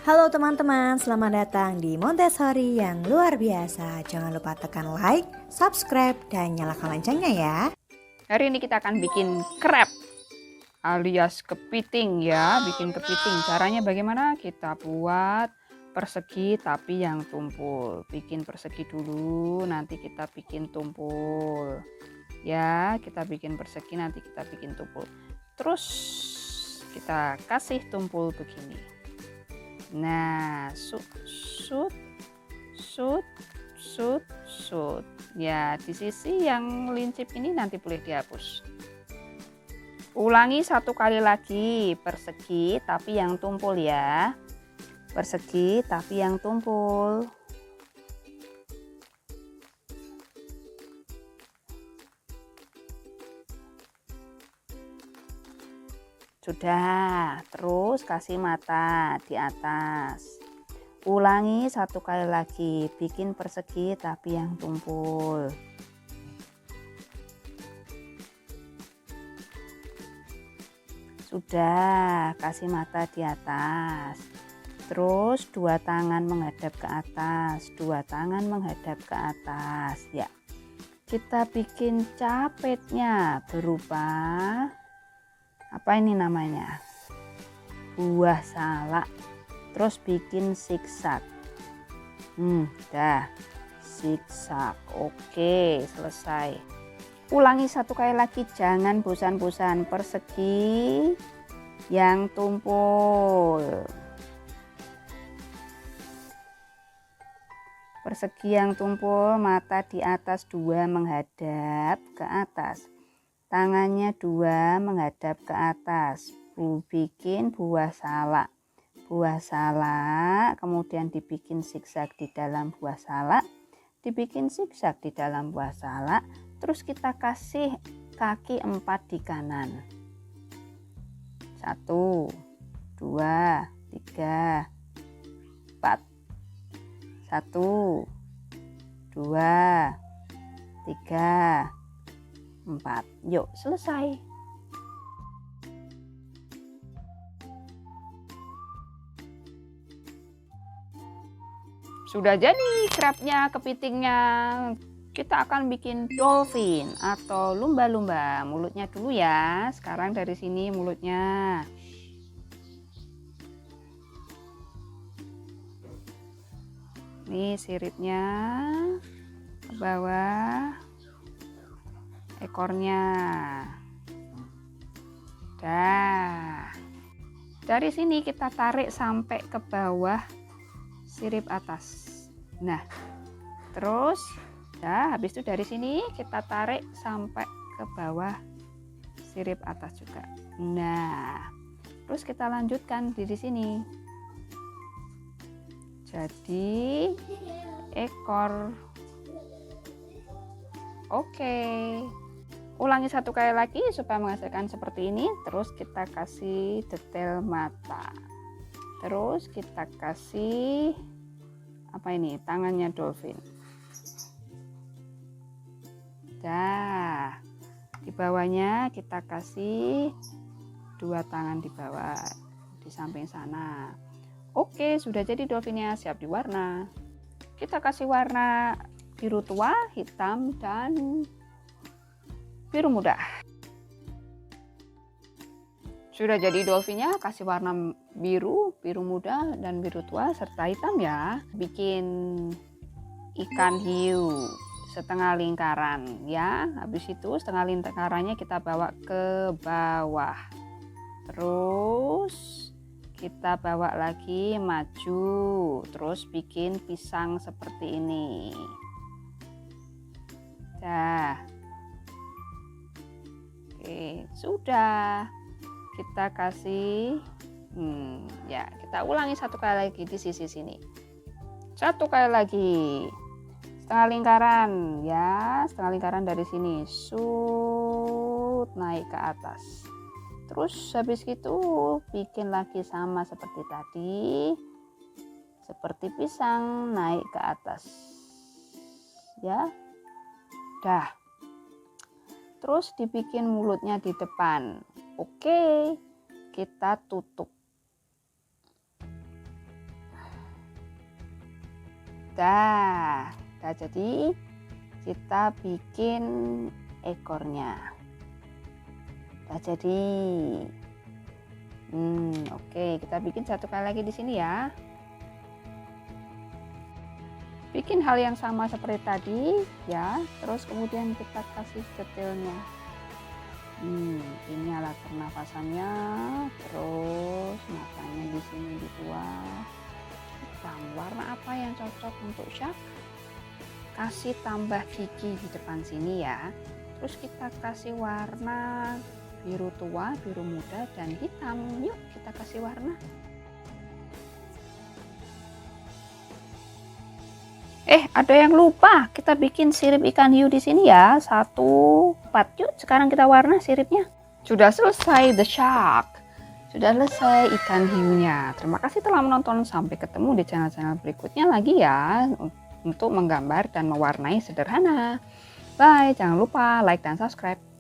Halo teman-teman, selamat datang di Montessori yang luar biasa. Jangan lupa tekan like, subscribe, dan nyalakan loncengnya ya. Hari ini kita akan bikin krep alias kepiting ya, bikin kepiting. Caranya bagaimana? Kita buat persegi tapi yang tumpul. Bikin persegi dulu, nanti kita bikin tumpul. Ya, kita bikin persegi, nanti kita bikin tumpul. Terus kita kasih tumpul begini. Nah, shoot. Ya, di sisi yang lincip ini nanti boleh dihapus. Ulangi satu kali lagi, persegi tapi yang tumpul ya. Persegi tapi yang tumpul. Sudah, terus kasih mata di atas. Ulangi satu kali lagi, bikin persegi tapi yang tumpul. Sudah, kasih mata di atas. Terus dua tangan menghadap ke atas, dua tangan menghadap ke atas. Ya, kita bikin capitnya berupa apa ini namanya? Buah salak. Terus bikin zigzag. Dah. Zigzag. Oke, selesai. Ulangi satu kali lagi, jangan bosan-bosan. Persegi yang tumpul. Persegi yang tumpul, mata di atas, dua menghadap ke atas. Tangannya dua menghadap ke atas. Bikin buah salak. Buah salak, kemudian dibikin zigzag di dalam buah salak. Dibikin zigzag di dalam buah salak. Terus kita kasih kaki 4 di kanan. 1, 2, 3, 4. 1, 2, 3, 4. Yuk, selesai. Sudah jadi krepnya, kepitingnya. Kita akan bikin dolphin atau lumba-lumba. Mulutnya dulu ya. Sekarang dari sini mulutnya. Nih siripnya ke bawah. Ekornya. Dah. Dari sini kita tarik sampai ke bawah sirip atas. Nah, terus habis itu dari sini kita tarik sampai ke bawah sirip atas juga. Nah, terus kita lanjutkan di sini. Jadi ekor. Oke. Ulangi satu kali lagi supaya menghasilkan seperti ini. Terus kita kasih detail mata. Terus kita kasih apa ini? Tangannya dolphin. Dah. Di bawahnya kita kasih dua tangan di bawah di samping sana. Oke, sudah jadi dolphinnya, siap diwarna. Kita kasih warna biru tua, hitam, dan biru muda. Sudah jadi dolphinnya, kasih warna biru, biru muda, dan biru tua serta hitam ya. Bikin ikan hiu setengah lingkaran ya. Habis itu setengah lingkarannya kita bawa ke bawah. Terus kita bawa lagi maju. Terus bikin pisang seperti ini. Dah. Oke, sudah. Kita kasih ya, kita ulangi satu kali lagi di sisi sini. Satu kali lagi. Setengah lingkaran ya, setengah lingkaran dari sini. Shoot, naik ke atas. Terus habis itu bikin lagi sama seperti tadi. Seperti pisang naik ke atas. Ya. Dah. Terus dibikin mulutnya di depan. Oke, kita tutup. Dah jadi kita bikin ekornya. Dah jadi. Oke, kita bikin satu kali lagi di sini ya. Bikin hal yang sama seperti tadi ya, terus kemudian kita kasih detailnya. Ini alat pernafasannya, terus matanya di sini dibuat hitam. Warna apa yang cocok untuk shark? Kasih tambah gigi di depan sini ya. Terus kita kasih warna biru tua, biru muda, dan hitam. Yuk kita kasih warna. Ada yang lupa, kita bikin sirip ikan hiu di sini ya. 1, 4. Yuk, sekarang kita warna siripnya. Sudah selesai the shark. Sudah selesai ikan hiunya. Terima kasih telah menonton. Sampai ketemu di channel-channel berikutnya lagi ya, untuk menggambar dan mewarnai sederhana. Bye, jangan lupa like dan subscribe.